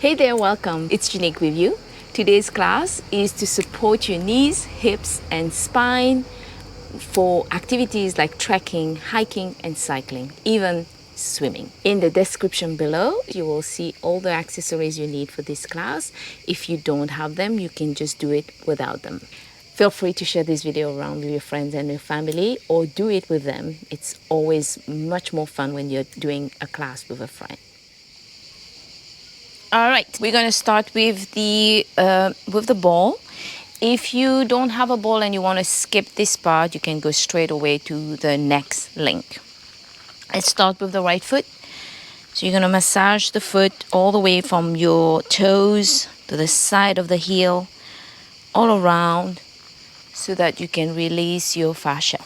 Hey there, welcome. It's Janique with you. Today's class is to support your knees, hips, and spine for activities like trekking, hiking, and cycling, even swimming. In the description below, you will see all the accessories you need for this class. If you don't have them, you can just do it without them. Feel free to share this video around with your friends and your family, or do it with them. It's always much more fun when you're doing a class with a friend. All right, we're going to start with the ball. If you don't have a ball and you want to skip this part, you can go straight away to the next link. Let's start with the right foot. So you're going to massage the foot all the way from your toes to the side of the heel, all around, so that you can release your fascia.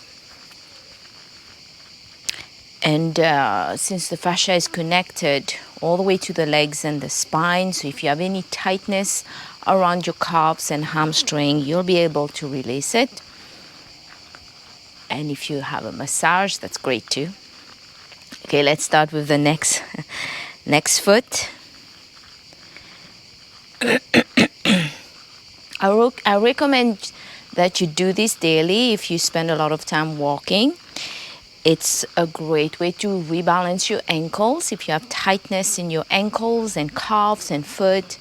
And since the fascia is connected all the way to the legs and the spine, so if you have any tightness around your calves and hamstring, you'll be able to release it. And if you have a massage, that's great too. Okay, let's start with the next foot. I recommend that you do this daily if you spend a lot of time walking. It's a great way to rebalance your ankles. If you have tightness in your ankles and calves and foot,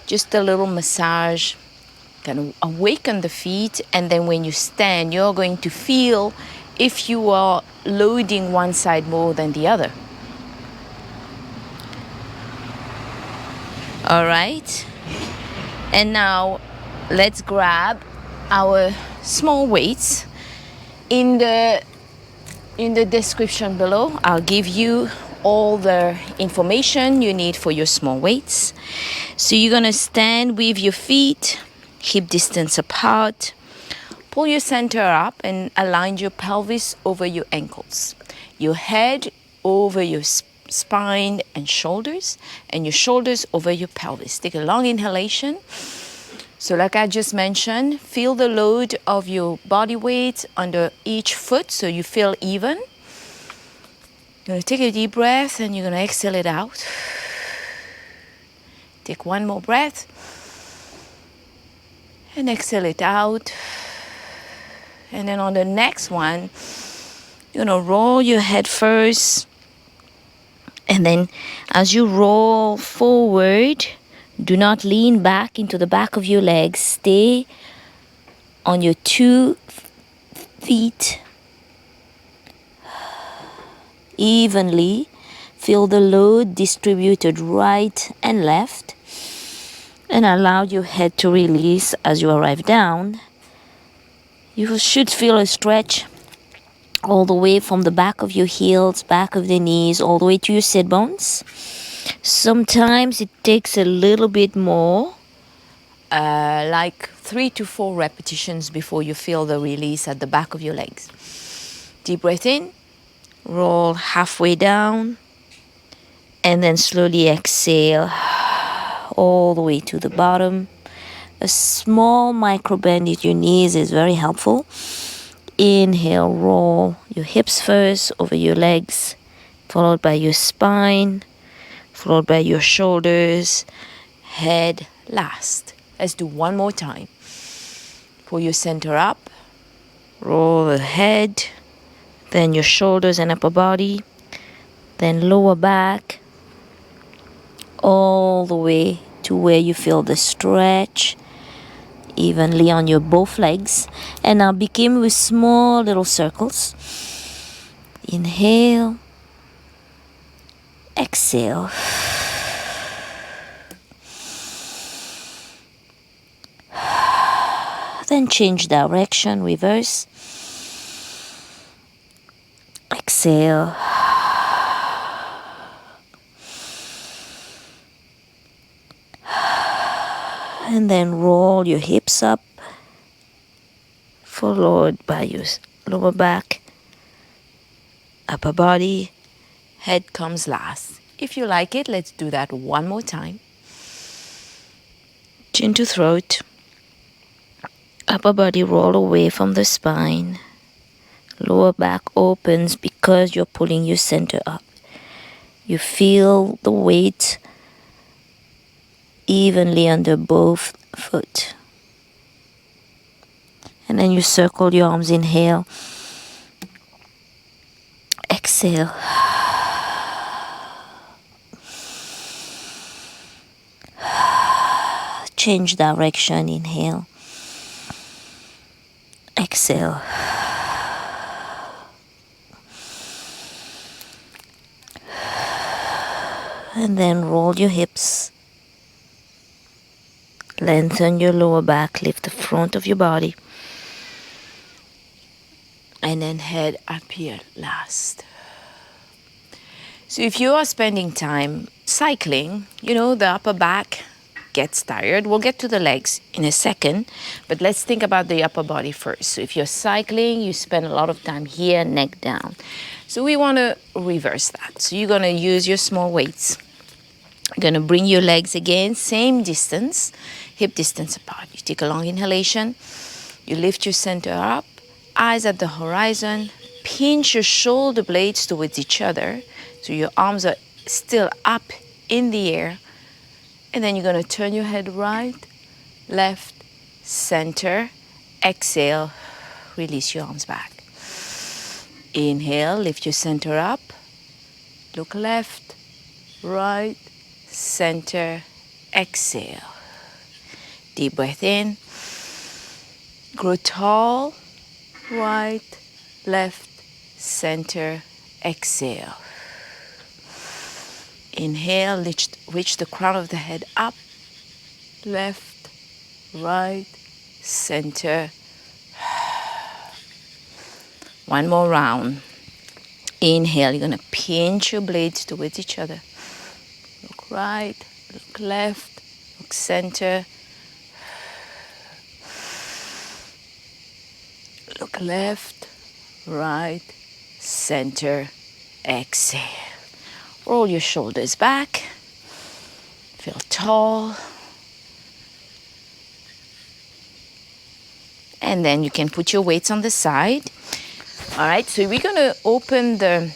just a little massage can awaken the feet. And then when you stand, you're going to feel if you are loading one side more than the other. All right. And now let's grab our small weights. In the description below, I'll give you all the information you need for your small weights. So you're going to stand with your feet hip distance apart. Pull your center up and align your pelvis over your ankles. Your head over your spine and shoulders, and your shoulders over your pelvis. Take a long inhalation. So like I just mentioned, feel the load of your body weight under each foot so you feel even. You're going to take a deep breath and you're going to exhale it out. Take one more breath and exhale it out. And then on the next one, you're going to roll your head first. And then as you roll forward, do not lean back into the back of your legs. Stay on your 2 feet evenly. Feel the load distributed right and left. And allow your head to release as you arrive down. You should feel a stretch all the way from the back of your heels, back of the knees, all the way to your sit bones. Sometimes it takes a little bit more, like 3 to 4 repetitions before you feel the release at the back of your legs. Deep breath in, roll halfway down, and then slowly exhale all the way to the bottom. A small micro bend at your knees is very helpful. Inhale, roll your hips first over your legs, followed by your spine, followed by your shoulders, head last. Let's do one more time. Pull your center up, roll the head, then your shoulders and upper body, then lower back, all the way to where you feel the stretch evenly on your both legs. And now begin with small little circles. Inhale, exhale. Then change direction, reverse. Exhale. And then roll your hips up, followed by your lower back, upper body, head comes last. If you like it, let's do that one more time. Chin to throat, upper body roll away from the spine, lower back opens because you're pulling your center up. You feel the weight evenly under both foot. And then you circle your arms. Inhale. Exhale. Change direction. Inhale. Exhale. And then roll your hips. Lengthen your lower back. Lift the front of your body. And then head up here last. So if you are spending time cycling, you know, the upper back gets tired. We'll get to the legs in a second, but let's think about the upper body first. So if you're cycling, you spend a lot of time here, neck down. So we want to reverse that. So you're going to use your small weights. You're going to bring your legs again, same distance, hip distance apart. You take a long inhalation. You lift your center up, eyes at the horizon. Pinch your shoulder blades towards each other. So your arms are still up in the air. And then you're going to turn your head right, left, center. Exhale, release your arms back. Inhale, lift your center up. Look left, right, center. Exhale. Deep breath in. Grow tall, right, left, center. Exhale. Inhale, reach the crown of the head up, left, right, center. One more round. Inhale, you're going to pinch your blades towards each other. Look right, look left, look center. Look left, right, center. Exhale. Roll your shoulders back. Feel tall. And then you can put your weights on the side. All right, so we're gonna open the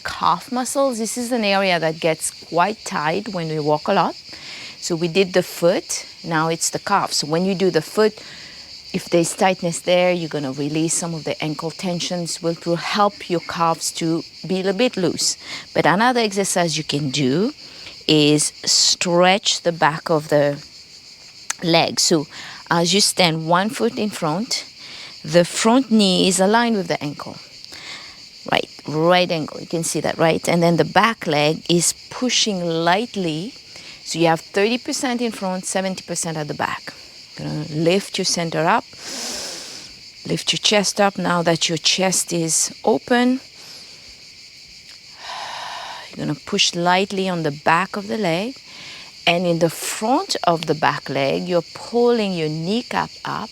calf muscles. This is an area that gets quite tight when we walk a lot. So we did the foot, now it's the calf. So when you do the foot, if there's tightness there, you're going to release some of the ankle tensions, which will help your calves to be a little bit loose. But another exercise you can do is stretch the back of the leg. So as you stand one foot in front, the front knee is aligned with the ankle. Right angle, you can see that, right? And then the back leg is pushing lightly. So you have 30% in front, 70% at the back. Gonna lift your center up, lift your chest up. Now that your chest is open, you're gonna push lightly on the back of the leg, and in the front of the back leg, you're pulling your kneecap up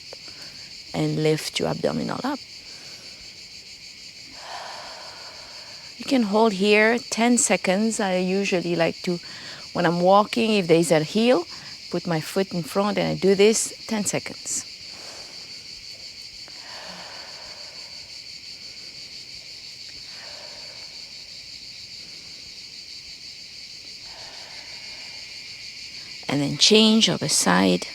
and lift your abdominal up. You can hold here 10 seconds. I usually like to, when I'm walking, if there's a heel, put my foot in front and I do this 10 seconds. And then change other side.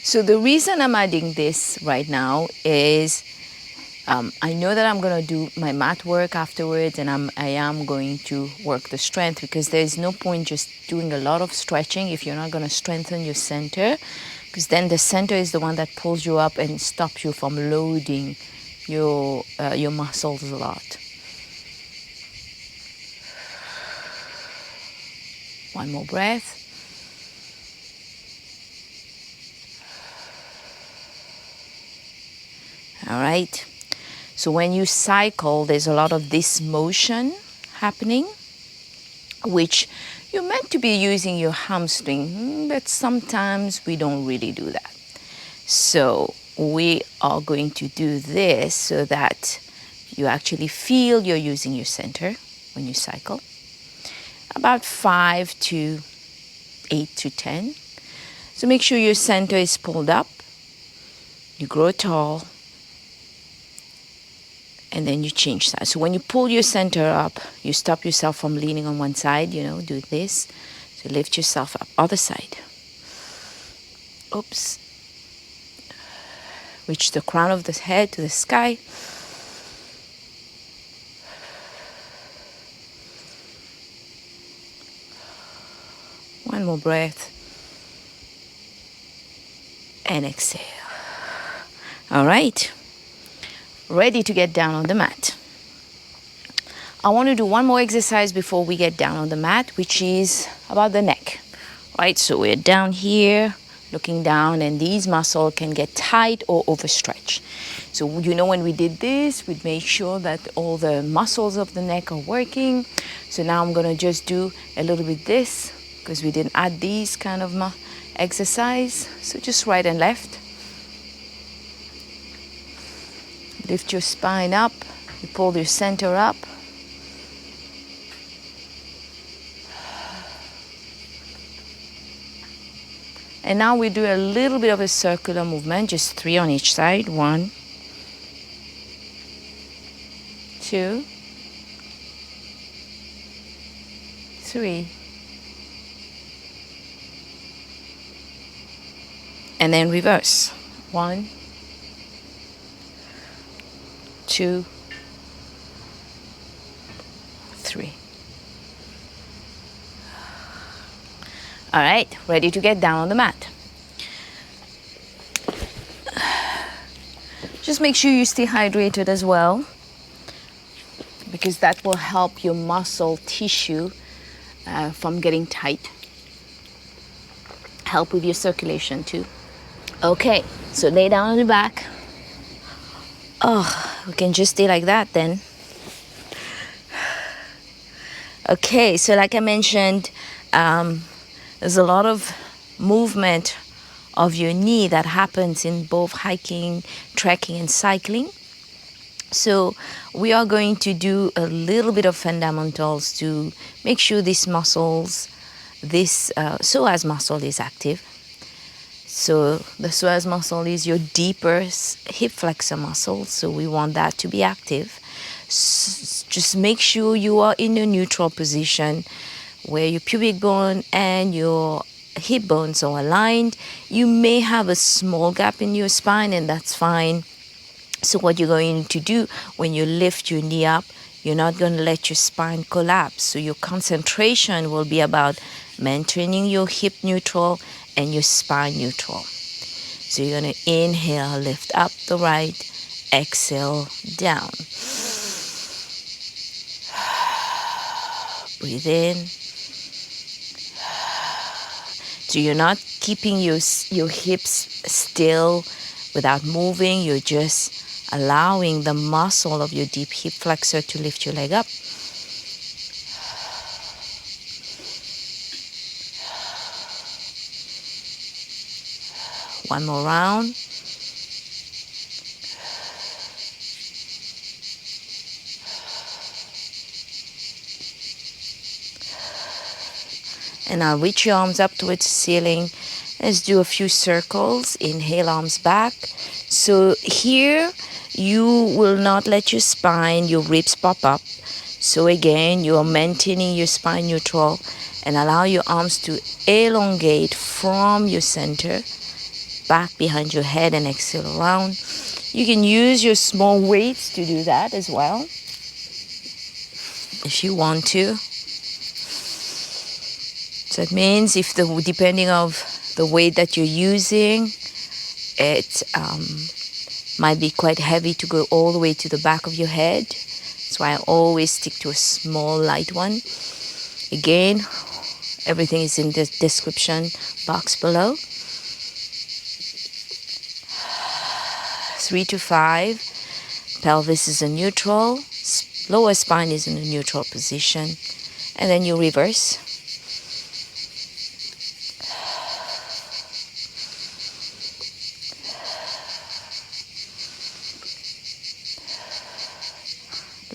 So the reason I'm adding this right now is I know that I'm going to do my mat work afterwards, and I am going to work the strength, because there's no point just doing a lot of stretching if you're not going to strengthen your center, because then the center is the one that pulls you up and stops you from loading your muscles a lot. One more breath. All right. So when you cycle, there's a lot of this motion happening, which you're meant to be using your hamstring, but sometimes we don't really do that. So we are going to do this so that you actually feel you're using your center when you cycle. About 5 to 8 to 10. So make sure your center is pulled up. You grow tall. and then you change sides. So when you pull your center up, you stop yourself from leaning on one side, do this. So lift yourself up, other side. Oops. Reach the crown of the head to the sky. One more breath. And exhale. All right. Ready to get down on the mat. I want to do one more exercise before we get down on the mat, which is about the neck. Right? So we're down here, looking down, and these muscles can get tight or overstretched. So when we did this, we made sure that all the muscles of the neck are working. So now I'm going to just do a little bit this, because we didn't add these kind of exercise. So just right and left. Lift your spine up. You pull your center up. And now we do a little bit of a circular movement, just 3 on each side. 1, 2, 3. And then reverse. 1, 2, 3. All right, ready to get down on the mat. Just make sure you stay hydrated as well, because that will help your muscle tissue from getting tight. Help with your circulation too. Okay, so lay down on the back. Oh, we can just stay like that then. Okay, so like I mentioned, there's a lot of movement of your knee that happens in both hiking, trekking, and cycling. So we are going to do a little bit of fundamentals to make sure these muscles, this psoas muscle is active. So the psoas muscle is your deeper hip flexor muscle, so we want that to be active. Just make sure you are in a neutral position where your pubic bone and your hip bones are aligned. You may have a small gap in your spine, and that's fine. So what you're going to do when you lift your knee up, you're not going to let your spine collapse. So your concentration will be about maintaining your hip neutral and your spine neutral. So you're going to inhale, lift up the right, exhale, down. Breathe in. So you're not keeping your hips still without moving. You're just allowing the muscle of your deep hip flexor to lift your leg up. One more round. And now reach your arms up towards the ceiling. Let's do a few circles. Inhale, arms back. So here, you will not let your spine, your ribs pop up. So again, you are maintaining your spine neutral and allow your arms to elongate from your center, back behind your head, and exhale around. You can use your small weights to do that as well, if you want to. So it means depending of the weight that you're using, it might be quite heavy to go all the way to the back of your head. That's why I always stick to a small, light one. Again, everything is in the description box below. 3 to 5. Pelvis is in neutral. Lower spine is in a neutral position. And then you reverse.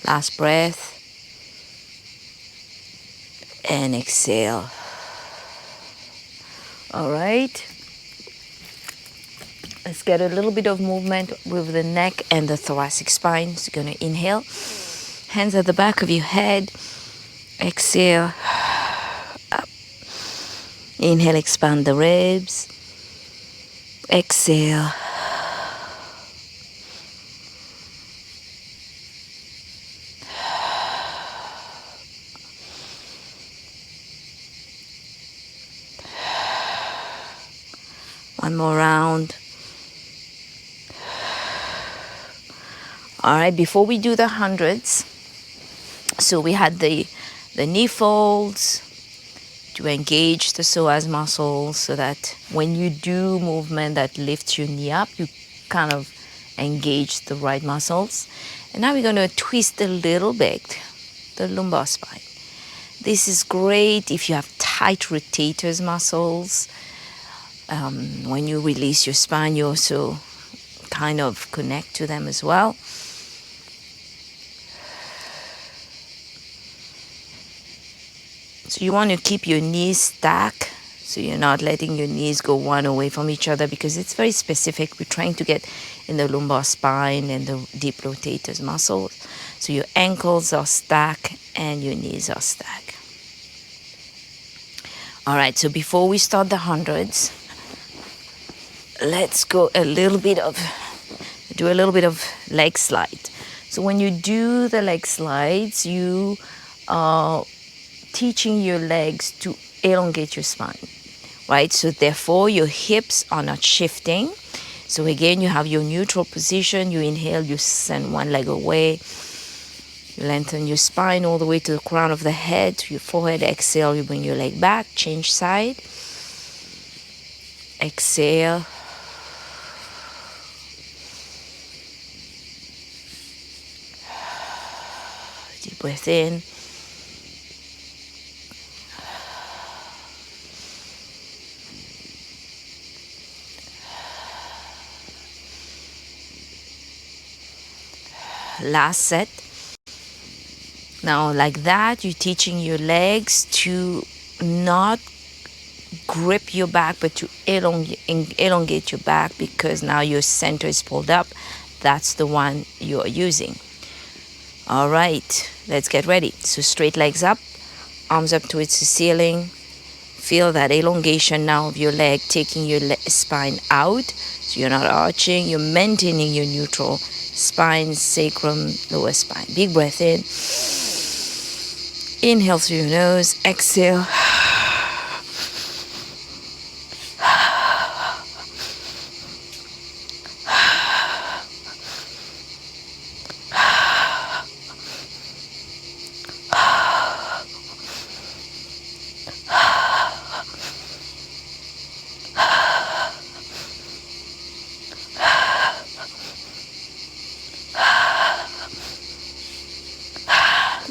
Last breath. And exhale. All right. Let's get a little bit of movement with the neck and the thoracic spine. So you're going to inhale. Hands at the back of your head. Exhale. Up. Inhale, expand the ribs. Exhale. One more round. All right, before we do the hundreds, so we had the knee folds to engage the psoas muscles so that when you do movement that lifts your knee up, you kind of engage the right muscles. And now we're going to twist a little bit the lumbar spine. This is great if you have tight rotators muscles. When you release your spine, you also kind of connect to them as well. So you want to keep your knees stacked, so you're not letting your knees go one away from each other, because it's very specific. We're trying to get in the lumbar spine and the deep rotators muscles. So your ankles are stacked and your knees are stacked. All right, so before we start the hundreds, let's go do a little bit of leg slide. So when you do the leg slides, you are teaching your legs to elongate your spine, right? So therefore your hips are not shifting. So again, you have your neutral position. You inhale, you send one leg away. You lengthen your spine all the way to the crown of the head, to your forehead. Exhale, you bring your leg back, change side. Exhale. Deep breath in. Last set. Now like that, you're teaching your legs to not grip your back, but to elongate your back, because now your center is pulled up. That's the one you're using. All right, let's get ready. So straight legs up, arms up towards the ceiling. Feel that elongation now of your leg, taking your spine out. So you're not arching, you're maintaining your neutral spine, sacrum, lower spine. Big breath in. Inhale through your nose, exhale.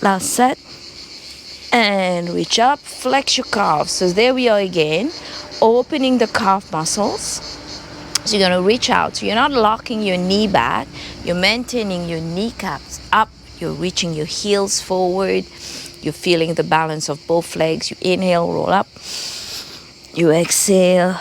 Last set. And reach up, flex your calves. So there we are again, opening the calf muscles. So you're going to reach out. So you're not locking your knee back. You're maintaining your kneecaps up. You're reaching your heels forward. You're feeling the balance of both legs. You inhale, roll up. You exhale.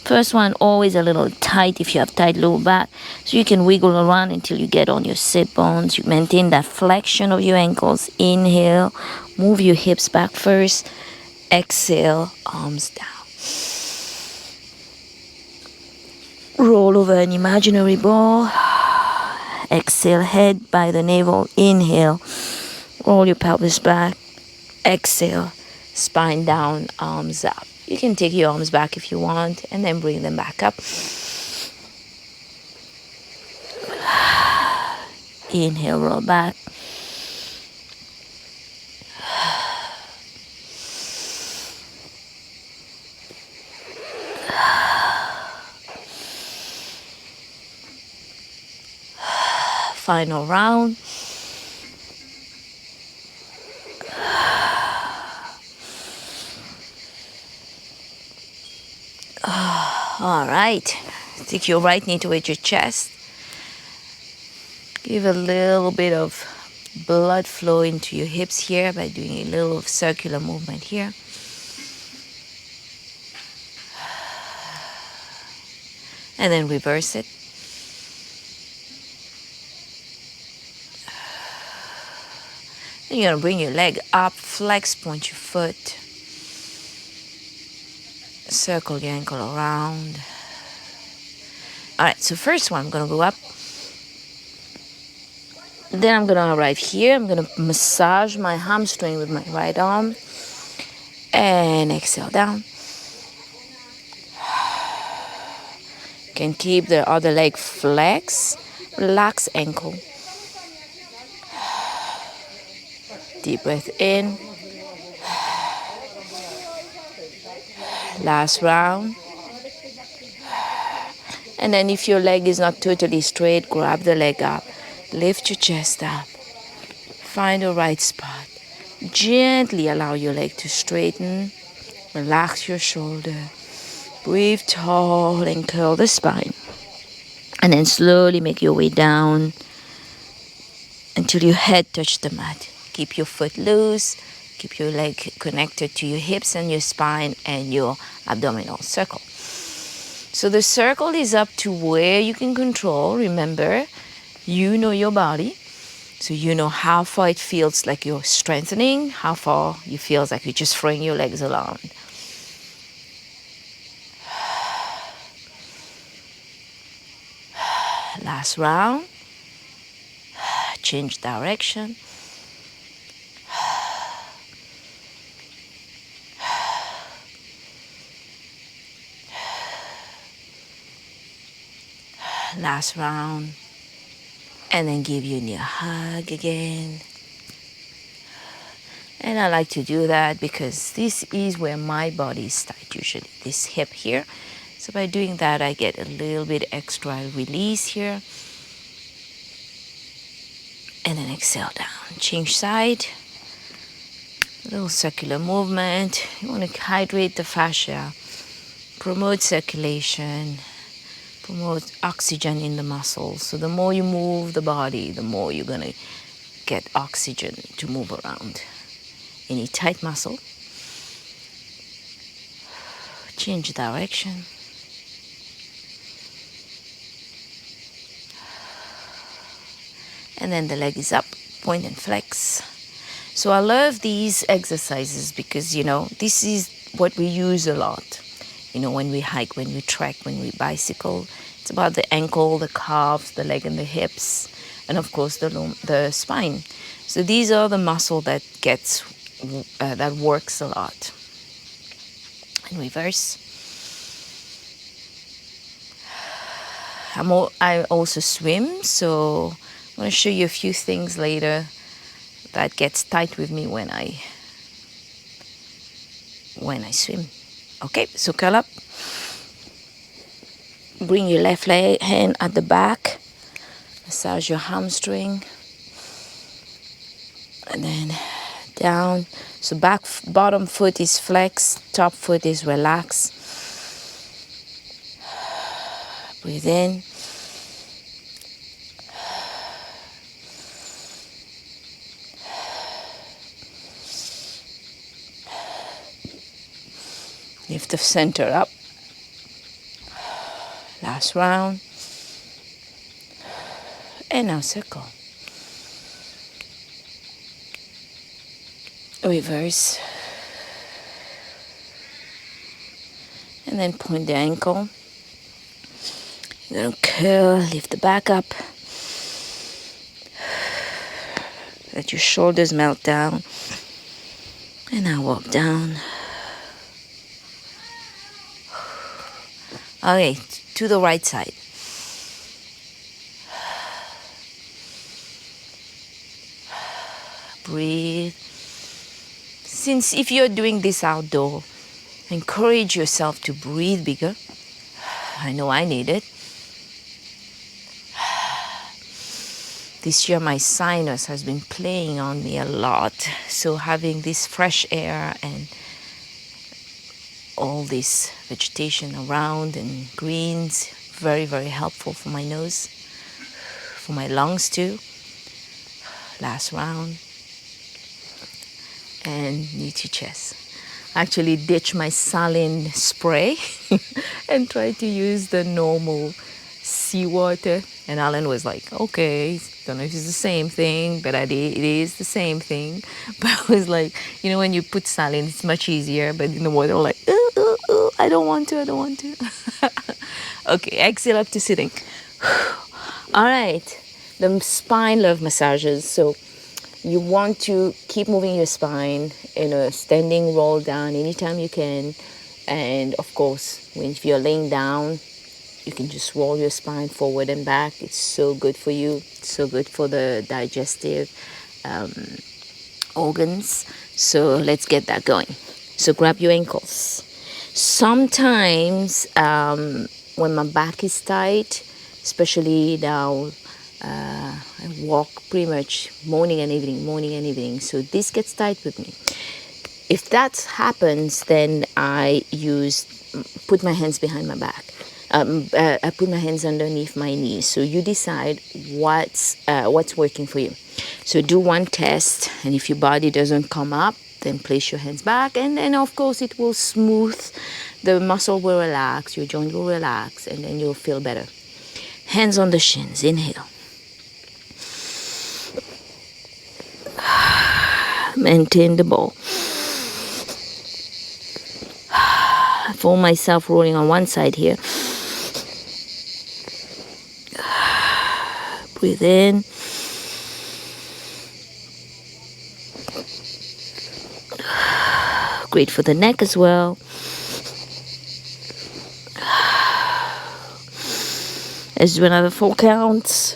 First one, always a little tight if you have tight lower back. So you can wiggle around until you get on your sit bones. You maintain that flexion of your ankles. Inhale, move your hips back first. Exhale, arms down. Roll over an imaginary ball. Exhale, head by the navel. Inhale, roll your pelvis back. Exhale, spine down, arms up. You can take your arms back if you want, and then bring them back up. Inhale, roll back. Final round. All right, take your right knee towards your chest. Give a little bit of blood flow into your hips here by doing a little circular movement here. And then reverse it. And you're gonna bring your leg up, flex, point your foot. Circle your ankle around. Alright, so first one, I'm gonna go up. Then I'm gonna arrive here. I'm gonna massage my hamstring with my right arm. And exhale down. You can keep the other leg flex. Relax ankle. Deep breath in. Last round. And then if your leg is not totally straight, grab the leg up. Lift your chest up. Find the right spot. Gently allow your leg to straighten. Relax your shoulder. Breathe tall and curl the spine. And then slowly make your way down until your head touches the mat. Keep your foot loose. Keep your leg connected to your hips and your spine and your abdominal circle. So the circle is up to where you can control. Remember, you know your body. So you know how far it feels like you're strengthening, how far you feel like you're just throwing your legs around. Last round. Change direction. Last round. And then give your knee a hug again. And I like to do that because this is where my body is tight usually, this hip here. So by doing that, I get a little bit extra release here. And then exhale down. Change side. A little circular movement. You want to hydrate the fascia. Promote circulation. Promote oxygen in the muscles. So the more you move the body, the more you're going to get oxygen to move around. Any tight muscle. Change direction. And then the leg is up, point and flex. So I love these exercises because, this is what we use a lot. When we hike, when we trek, when we bicycle. It's about the ankle, the calves, the leg and the hips, and of course the spine. So these are the muscle that that works a lot. In reverse. I also swim, so I'm going to show you a few things later that gets tight with me when I swim. Okay, so curl up. Bring your left hand at the back. Massage your hamstring. And then down. So bottom foot is flexed, top foot is relaxed. Breathe in. Lift the center up. Last round. And now circle. Reverse. And then point the ankle. You're going to curl, lift the back up. Let your shoulders melt down. And now walk down. Okay, to the right side. Breathe. Since if you're doing this outdoor, encourage yourself to breathe bigger. I know I need it. This year my sinus has been playing on me a lot. So having this fresh air and all this vegetation around and greens, very, very helpful for my nose, for my lungs too. Last round. And knee to chest. actually ditch my saline spray and try to use the normal seawater. And Alen was like, okay, don't know if it's the same thing, but it is the same thing. But I was like, when you put saline, it's much easier. But in the water, I'm like, I don't want to. Okay, exhale up to sitting. All right, the spine love massages. So you want to keep moving your spine in a standing roll down anytime you can. And of course, if you're laying down, you can just roll your spine forward and back. It's so good for you. It's so good for the digestive organs. So let's get that going. So grab your ankles. Sometimes when my back is tight, especially now, I walk pretty much morning and evening. So this gets tight with me. If that happens, then I put my hands behind my back. I put my hands underneath my knees. So you decide what's working for you. So do one test, and if your body doesn't come up, then place your hands back, and then of course it will smooth. The muscle will relax, your joint will relax, and then you'll feel better. Hands on the shins. Inhale. Maintain the ball. I feel myself rolling on one side here. Breathe in. Great for the neck as well. Let's do another 4 counts.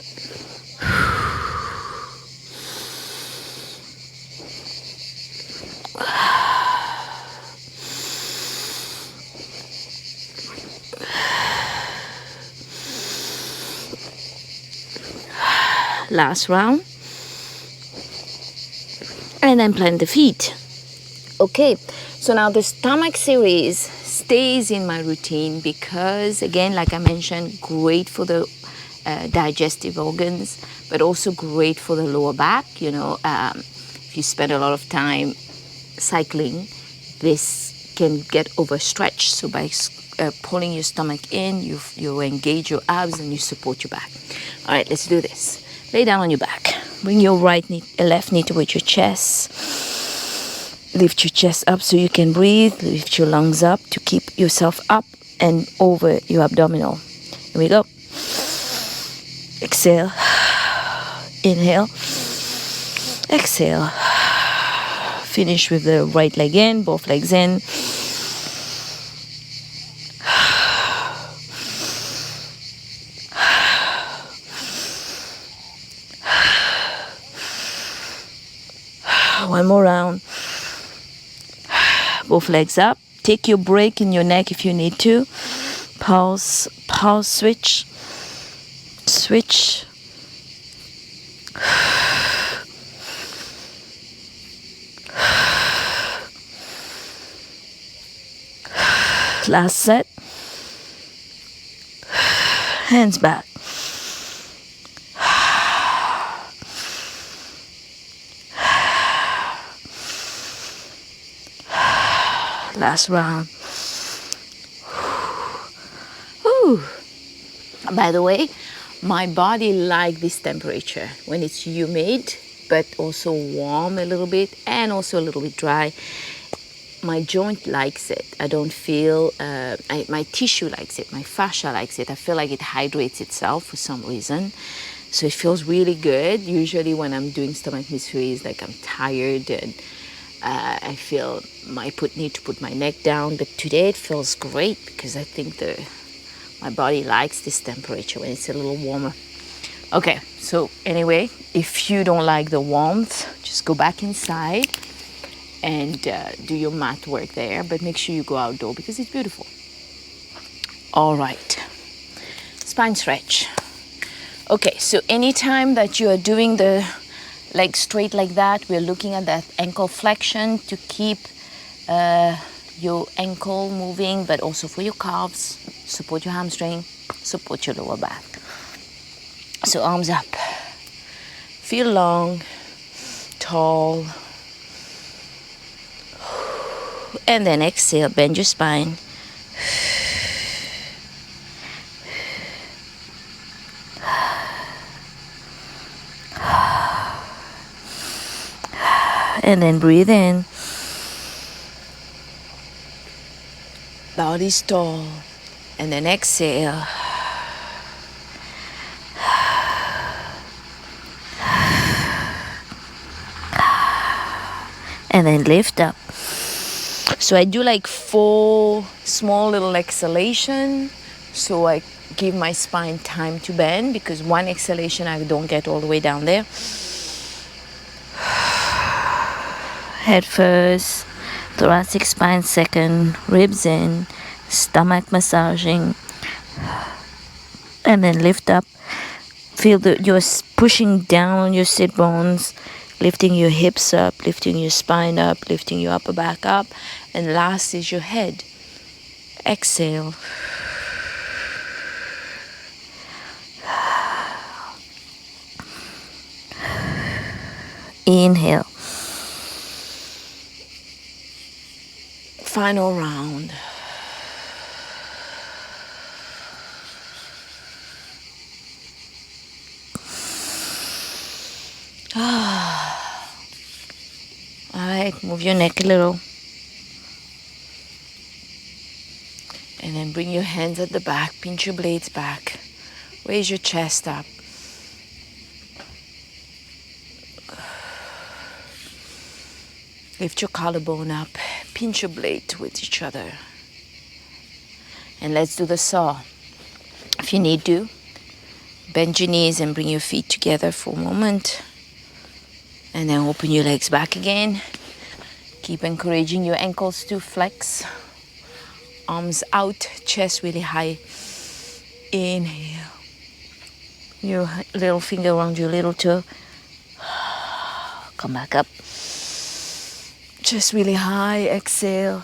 Last round. And then plant the feet. Okay, so now the stomach series stays in my routine because, again, like I mentioned, great for the digestive organs, but also great for the lower back. If you spend a lot of time cycling, this can get overstretched. So by pulling your stomach in, you engage your abs and you support your back. All right, let's do this. Lay down on your back. Bring your left knee towards your chest. Lift your chest up so you can breathe. Lift your lungs up to keep yourself up and over your abdominal. Here we go. Exhale. Inhale. Exhale. Finish with the right leg in, both legs in. One more round. Both legs up. Take your break in your neck if you need to. Pause, switch. Last set. Hands back. Last round. Ooh. By the way, my body likes this temperature when it's humid, but also warm a little bit and also a little bit dry. My joint likes it. I don't feel, my tissue likes it. My fascia likes it. I feel like it hydrates itself for some reason. So it feels really good. Usually when I'm doing stomach mysteries, like I'm tired and I feel need to put my neck down, but today it feels great because I think my body likes this temperature when it's a little warmer. Okay, so anyway, if you don't like the warmth, just go back inside and do your mat work there, but make sure you go outdoor because it's beautiful. All right, spine stretch. Okay, so anytime that you are doing the leg straight like that, we're looking at that ankle flexion to keep your ankle moving, but also for your calves, support your hamstring, support your lower back. So arms up, feel long, tall. And then exhale, bend your spine. And then breathe in. Body's tall. And then exhale. And then lift up. So I do like 4 small little exhalation, so I give my spine time to bend, because one exhalation I don't get all the way down there. Head first, thoracic spine second, ribs in, stomach massaging, and then lift up. Feel that you're pushing down on your sit bones, lifting your hips up, lifting your spine up, lifting your upper back up. And last is your head. Exhale. Inhale. Final round. Alright, move your neck a little. And then bring your hands at the back, pinch your blades back. Raise your chest up. Lift your collarbone up, pinch your blade towards each other. And let's do the saw. If you need to, bend your knees and bring your feet together for a moment. And then open your legs back again. Keep encouraging your ankles to flex. Arms out, chest really high. Inhale. Your little finger around your little toe. Come back up. Chest really high. Exhale.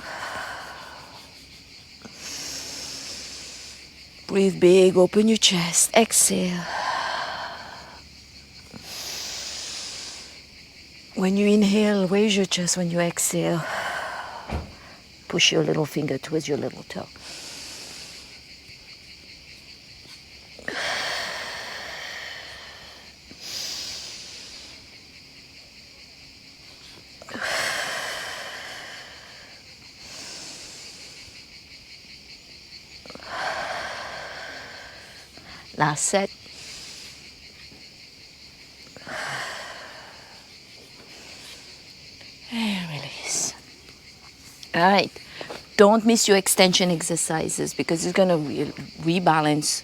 Breathe big. Open your chest. Exhale. When you inhale, raise your chest. When you exhale, push your little finger towards your little toe. Last set. And release. All right. Don't miss your extension exercises, because it's going to rebalance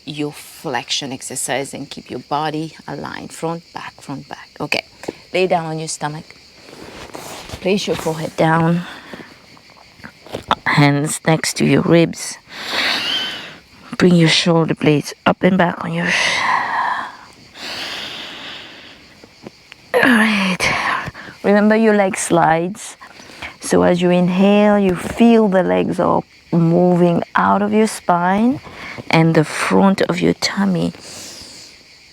your flexion exercise and keep your body aligned. Front, back, front, back. Okay. Lay down on your stomach. Place your forehead down. Hands next to your ribs. Bring your shoulder blades up and back on your... Alright. Remember your leg slides. So as you inhale, you feel the legs are moving out of your spine, and the front of your tummy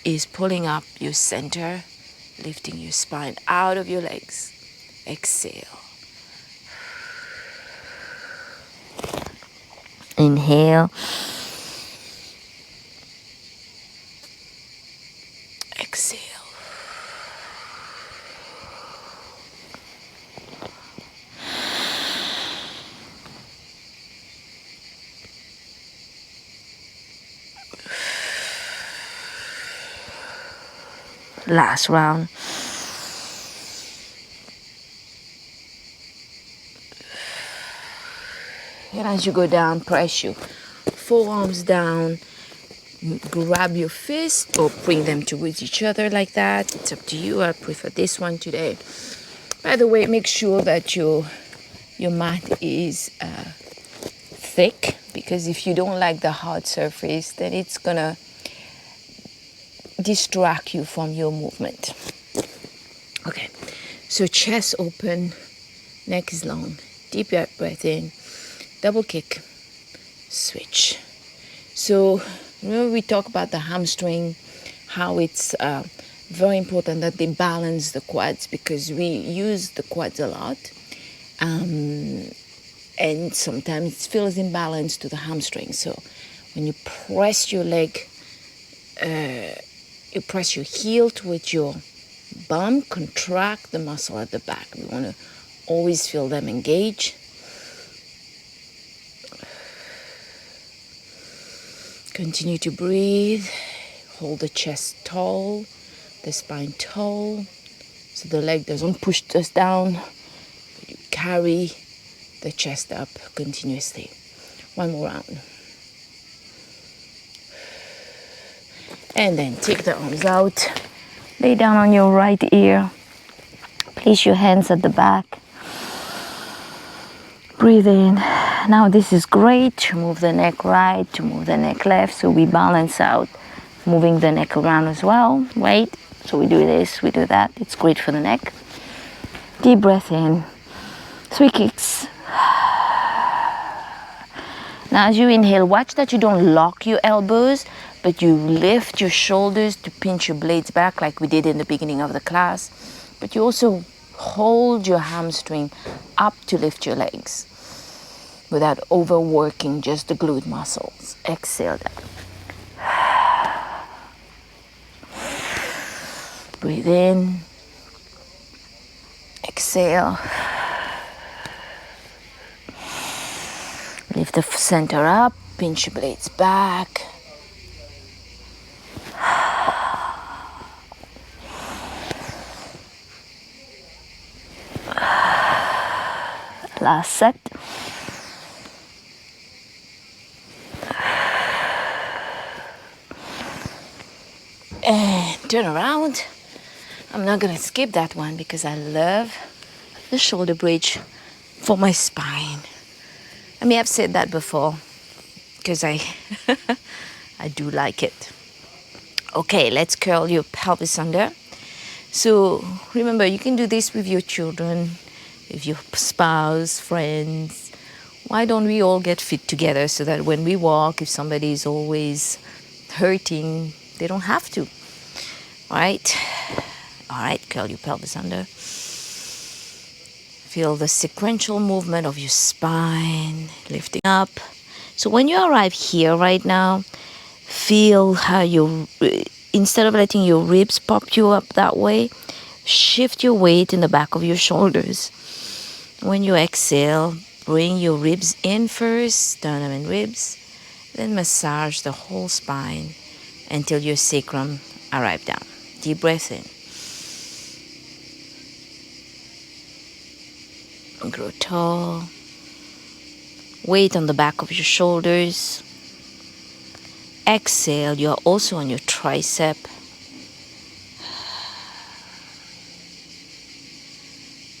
is pulling up your center, lifting your spine out of your legs. Exhale. Inhale. Exhale. Last round. And as you go down, press your forearms down. Grab your fist or bring them towards each other like that. It's up to you. I prefer this one today. By the way, make sure that your mat is thick, because if you don't like the hard surface, then it's gonna distract you from your movement. Okay, so chest open, neck is long. Deep breath in, double kick, switch. So remember we talk about the hamstring, how it's very important that they balance the quads, because we use the quads a lot. And sometimes it feels imbalanced to the hamstring. So when you press your leg, you press your heel towards your bum, contract the muscle at the back. We want to always feel them engage. Continue to breathe. Hold the chest tall, the spine tall, so the leg doesn't push us down, but you carry the chest up continuously. One more round. And then take the arms out. Lay down on your right ear. Place your hands at the back. Breathe in. Now this is great to move the neck right, to move the neck left, so we balance out, moving the neck around as well, right? So we do this, we do that. It's great for the neck. Deep breath in. 3 kicks. Now as you inhale, watch that you don't lock your elbows, but you lift your shoulders to pinch your blades back like we did in the beginning of the class. But you also hold your hamstring up to lift your legs without overworking just the glute muscles. Exhale that. Breathe in. Exhale. Lift the center up, pinch your blades back. Last set. And turn around. I'm not gonna skip that one because I love the shoulder bridge for my spine. I may have said that before because I do like it. Okay, let's curl your pelvis under. So remember, you can do this with your children, with your spouse, friends. Why don't we all get fit together so that when we walk, if somebody is always hurting, they don't have to. All right, curl your pelvis under. Feel the sequential movement of your spine, lifting up. So when you arrive here right now, feel how you, instead of letting your ribs pop you up that way, shift your weight in the back of your shoulders. When you exhale, bring your ribs in first, sternum and ribs, then massage the whole spine until your sacrum arrives down. Deep breath in. Grow tall. Weight on the back of your shoulders. Exhale, you are also on your tricep.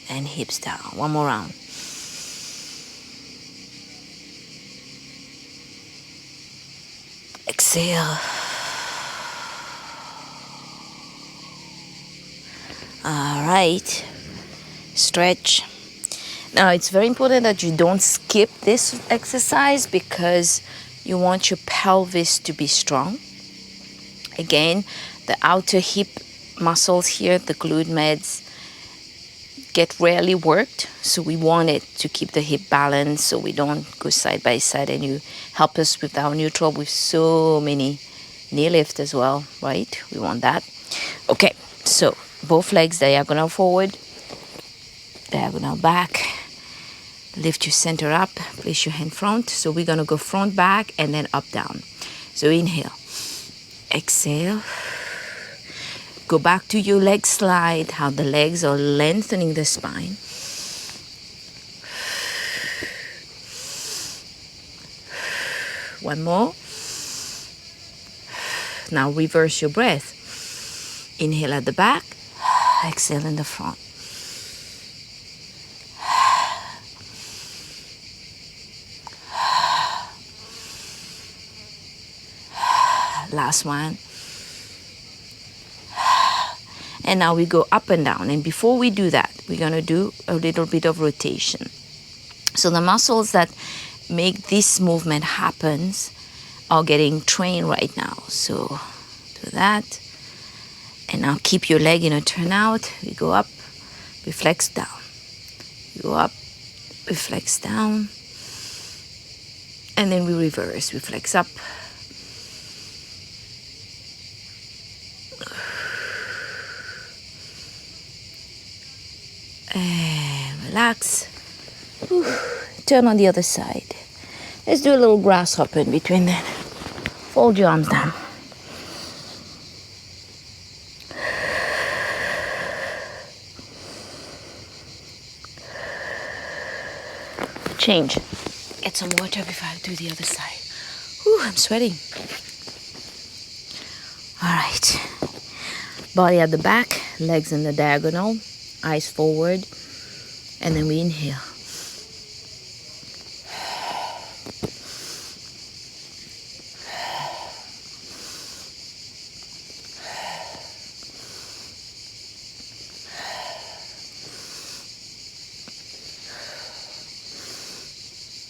And hips down. One more round. Exhale. All right. Stretch. Now, it's very important that you don't skip this exercise because you want your pelvis to be strong. Again, the outer hip muscles here, the glute meds, get rarely worked. So we want it to keep the hip balanced so we don't go side by side, and you help us with our neutral with so many knee lifts as well, right? We want that. Okay, so both legs diagonal forward, diagonal back. Lift your center up, place your hand front. So we're gonna go front, back, and then up, down. So inhale, exhale. Go back to your leg slide, how the legs are lengthening the spine. One more. Now reverse your breath. Inhale at the back, exhale in the front. Last one. And now we go up and down. And before we do that, we're going to do a little bit of rotation. So the muscles that make this movement happen are getting trained right now. So do that. And now keep your leg in a turnout. We go up, we flex down. We go up, we flex down, and then we reverse. We flex up, and relax. Turn on the other side. Let's do a little grasshopper in between then. Fold your arms down. Change. Get some water before I do the other side. I'm sweating. All right. Body at the back, legs in the diagonal, eyes forward, and then we inhale.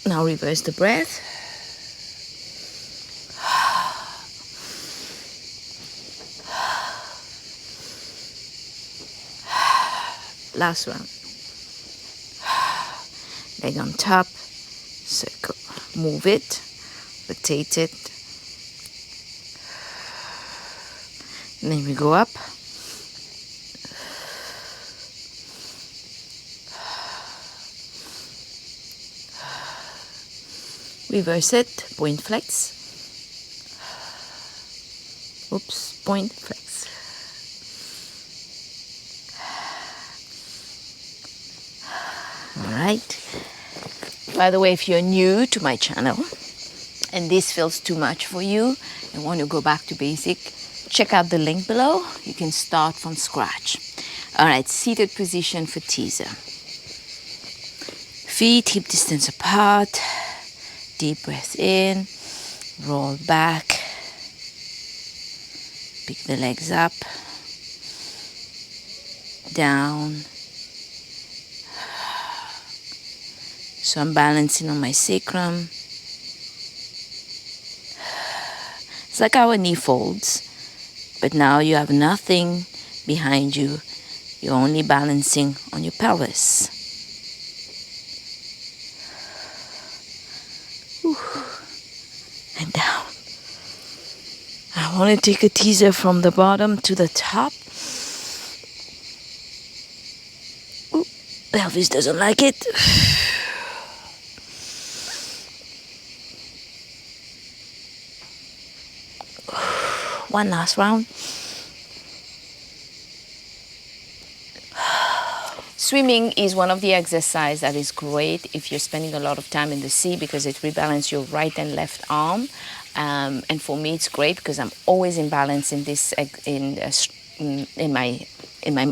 Now reverse the breath. Last round. Leg on top, circle, move it, rotate it, and then we go up. Reverse it, point flex. Oops, point flex. All right. By the way, if you're new to my channel and this feels too much for you and want to go back to basic, check out the link below. You can start from scratch. All right, seated position for teaser. Feet hip distance apart. Deep breath in, roll back, pick the legs up, down. So I'm balancing on my sacrum. It's like our knee folds, but now you have nothing behind you. You're only balancing on your pelvis. And down. I want to take a teaser from the bottom to the top. Pelvis doesn't like it. One last round. Swimming is one of the exercises that is great if you're spending a lot of time in the sea because it rebalances your right and left arm. And for me, it's great because I'm always in balance in this in my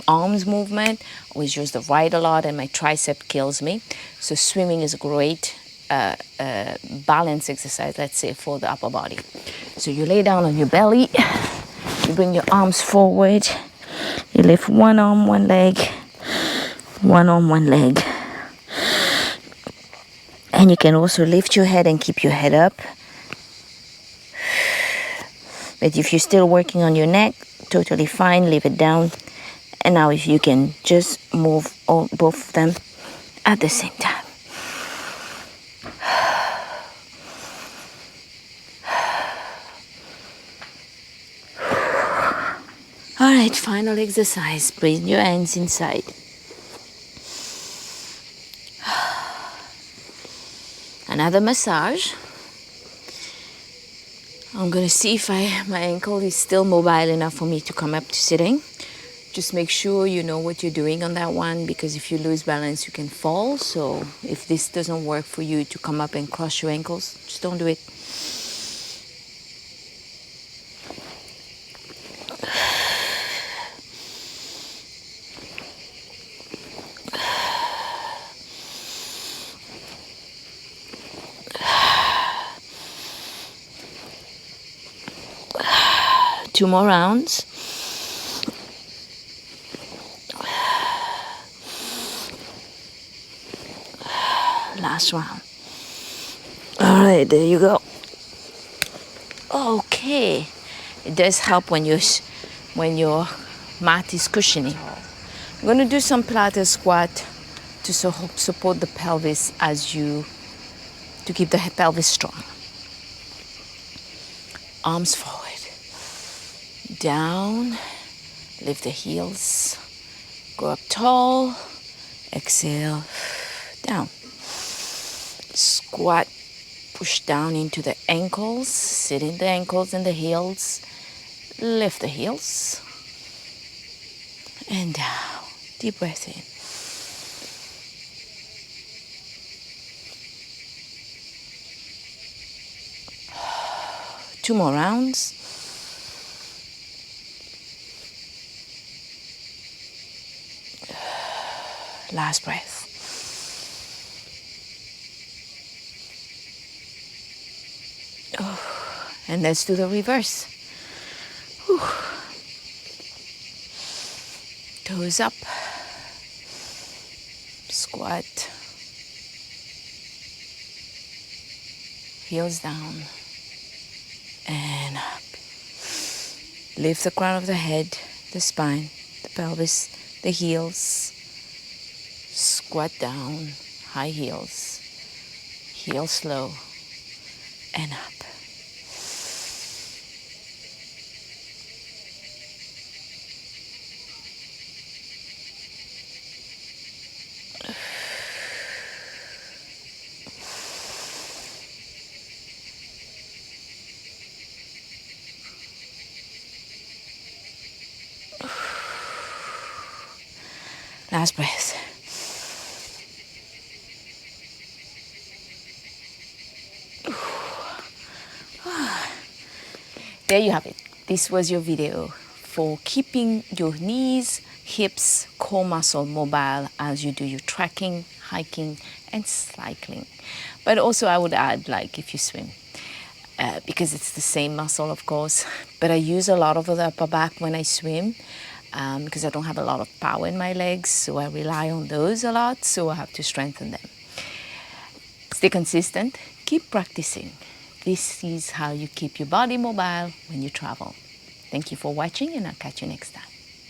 arms movement. I always use the right a lot, and my tricep kills me. So swimming is a great balance exercise, let's say, for the upper body. So you lay down on your belly, you bring your arms forward, you lift one arm, one leg, one arm, one leg. And you can also lift your head and keep your head up. But if you're still working on your neck, totally fine, leave it down. And now if you can just move both of them at the same time. All right, final exercise. Bring your hands inside. Another massage. I'm going to see if my ankle is still mobile enough for me to come up to sitting. Just make sure you know what you're doing on that one, because if you lose balance, you can fall. So if this doesn't work for you to come up and cross your ankles, just don't do it. Two more rounds. Last round. All right, there you go. Okay, it does help when your mat is cushioning. I'm going to do some Pilates squat to support the pelvis to keep the pelvis strong. Arms forward, down, lift the heels, go up tall, exhale, down. Squat, push down into the ankles, sit in the ankles and the heels, lift the heels, and down. Deep breath in. Two more rounds. Last breath. And let's do the reverse. Whew. Toes up. Squat. Heels down. And up. Lift the crown of the head, the spine, the pelvis, the heels. Squat down, high heels. Heel slow. And up. Last breath. There you have it. This was your video for keeping your knees, hips, core muscle mobile as you do your trekking, hiking, and cycling. But also I would add, like if you swim, because it's the same muscle, of course. But I use a lot of the upper back when I swim. Because I don't have a lot of power in my legs, so I rely on those a lot, so I have to strengthen them. Stay consistent, keep practicing. This is how you keep your body mobile when you travel. Thank you for watching, and I'll catch you next time.